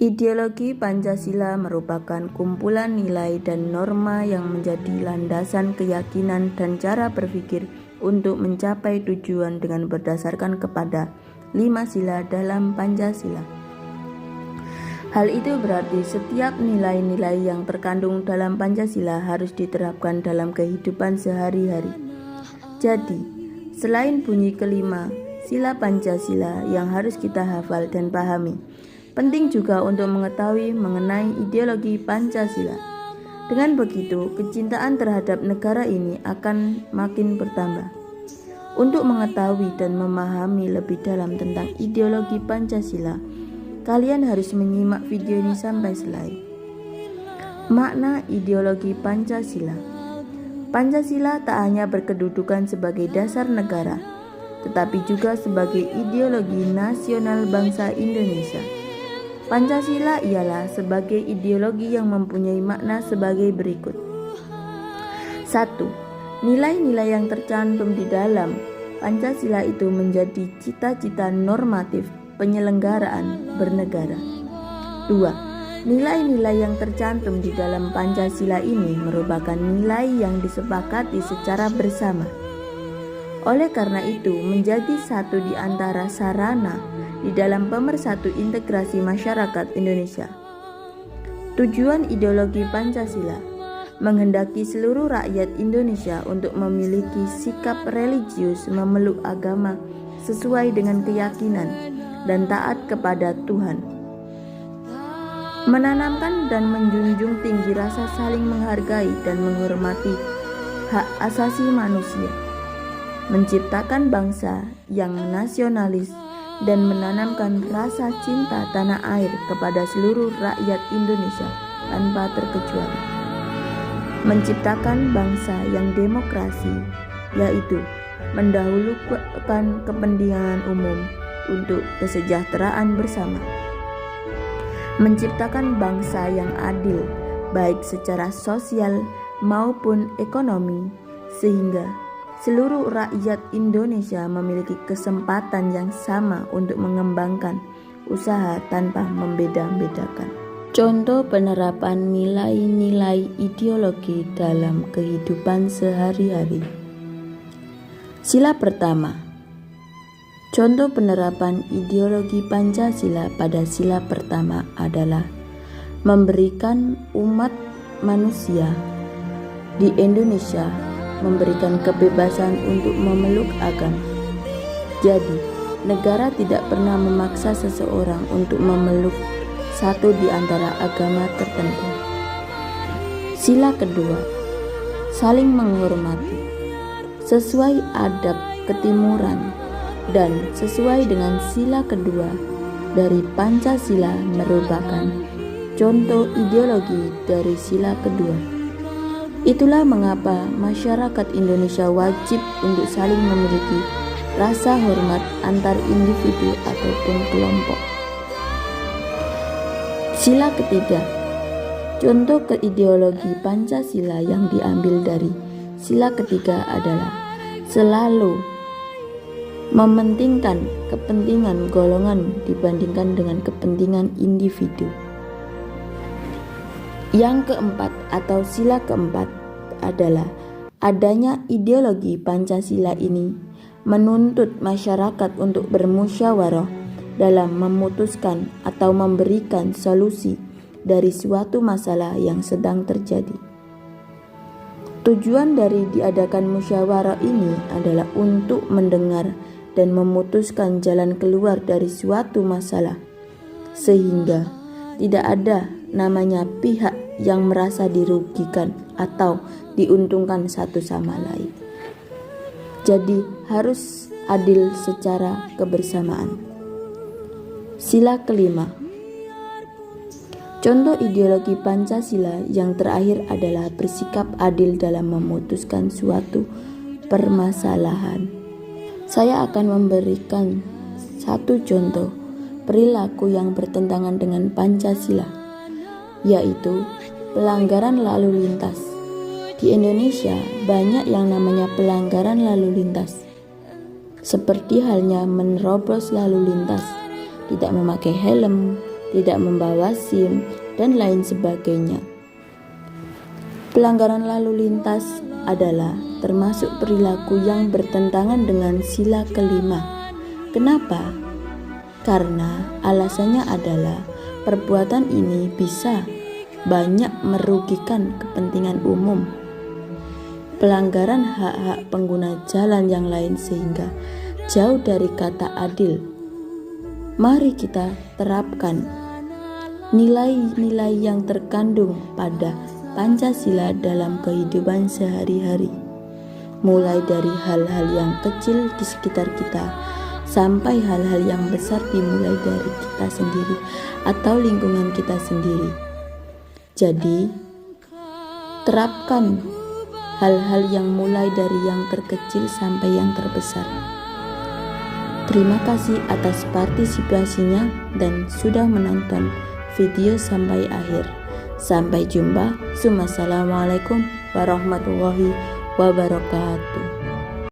Ideologi Pancasila merupakan kumpulan nilai dan norma yang menjadi landasan keyakinan dan cara berpikir untuk mencapai tujuan dengan berdasarkan kepada 5 sila dalam Pancasila. Hal itu berarti setiap nilai-nilai yang terkandung dalam Pancasila harus diterapkan dalam kehidupan sehari-hari. Jadi, selain bunyi kelima sila Pancasila yang harus kita hafal dan pahami, penting juga untuk mengetahui mengenai ideologi Pancasila. Dengan begitu, kecintaan terhadap negara ini akan makin bertambah. Untuk mengetahui dan memahami lebih dalam tentang ideologi Pancasila, kalian harus menyimak video ini sampai selesai. Makna ideologi Pancasila. Pancasila tak hanya berkedudukan sebagai dasar negara, tetapi juga sebagai ideologi nasional bangsa Indonesia. Pancasila ialah sebagai ideologi yang mempunyai makna sebagai berikut. 1. Nilai-nilai yang tercantum di dalam Pancasila itu menjadi cita-cita normatif penyelenggaraan bernegara. 2. Nilai-nilai yang tercantum di dalam Pancasila ini merupakan nilai yang disepakati secara bersama. Oleh karena itu, menjadi satu di antara sarana di dalam pemersatu integrasi masyarakat Indonesia. Tujuan ideologi Pancasila menghendaki seluruh rakyat Indonesia untuk memiliki sikap religius memeluk agama sesuai dengan keyakinan dan taat kepada Tuhan. Menanamkan dan menjunjung tinggi rasa saling menghargai dan menghormati hak asasi manusia. Menciptakan bangsa yang nasionalis dan menanamkan rasa cinta tanah air kepada seluruh rakyat Indonesia tanpa terkecuali. Menciptakan bangsa yang demokrasi, yaitu mendahulukan kepentingan umum untuk kesejahteraan bersama. Menciptakan bangsa yang adil, baik secara sosial maupun ekonomi, sehingga seluruh rakyat Indonesia memiliki kesempatan yang sama untuk mengembangkan usaha tanpa membeda-bedakan. Contoh penerapan nilai-nilai ideologi dalam kehidupan sehari-hari. Sila pertama. Contoh penerapan ideologi Pancasila pada sila pertama adalah memberikan umat manusia di Indonesia memberikan kebebasan untuk memeluk agama. Jadi, negara tidak pernah memaksa seseorang untuk memeluk satu di antara agama tertentu. Sila kedua, saling menghormati. Sesuai adab ketimuran dan sesuai dengan sila kedua dari Pancasila merupakan contoh ideologi dari sila kedua. Itulah mengapa masyarakat Indonesia wajib untuk saling memiliki rasa hormat antar individu ataupun kelompok. Sila ketiga, contoh keideologi Pancasila yang diambil dari sila ketiga adalah selalu mementingkan kepentingan golongan dibandingkan dengan kepentingan individu. Yang keempat atau sila keempat adalah adanya ideologi Pancasila ini menuntut masyarakat untuk bermusyawarah dalam memutuskan atau memberikan solusi dari suatu masalah yang sedang terjadi. Tujuan dari diadakan musyawarah ini adalah untuk mendengar dan memutuskan jalan keluar dari suatu masalah, sehingga tidak ada namanya pihak yang merasa dirugikan atau diuntungkan satu sama lain. Jadi harus adil secara kebersamaan. Sila kelima. Contoh ideologi Pancasila yang terakhir adalah bersikap adil dalam memutuskan suatu permasalahan. Saya akan memberikan satu contoh perilaku yang bertentangan dengan Pancasila, yaitu pelanggaran lalu lintas. Di Indonesia banyak yang namanya pelanggaran lalu lintas, seperti halnya menerobos lalu lintas, tidak memakai helm, tidak membawa SIM, dan lain sebagainya. Pelanggaran lalu lintas adalah termasuk perilaku yang bertentangan dengan sila kelima. Kenapa? Karena alasannya adalah perbuatan ini bisa banyak merugikan kepentingan umum, pelanggaran hak-hak pengguna jalan yang lain sehingga jauh dari kata adil. Mari kita terapkan nilai-nilai yang terkandung pada Pancasila dalam kehidupan sehari-hari, mulai dari hal-hal yang kecil di sekitar kita sampai hal-hal yang besar dimulai dari kita sendiri atau lingkungan kita sendiri. Jadi, terapkan hal-hal yang mulai dari yang terkecil sampai yang terbesar. Terima kasih atas partisipasinya dan sudah menonton video sampai akhir. Sampai jumpa. Wassalamualaikum warahmatullahi wabarakatuh.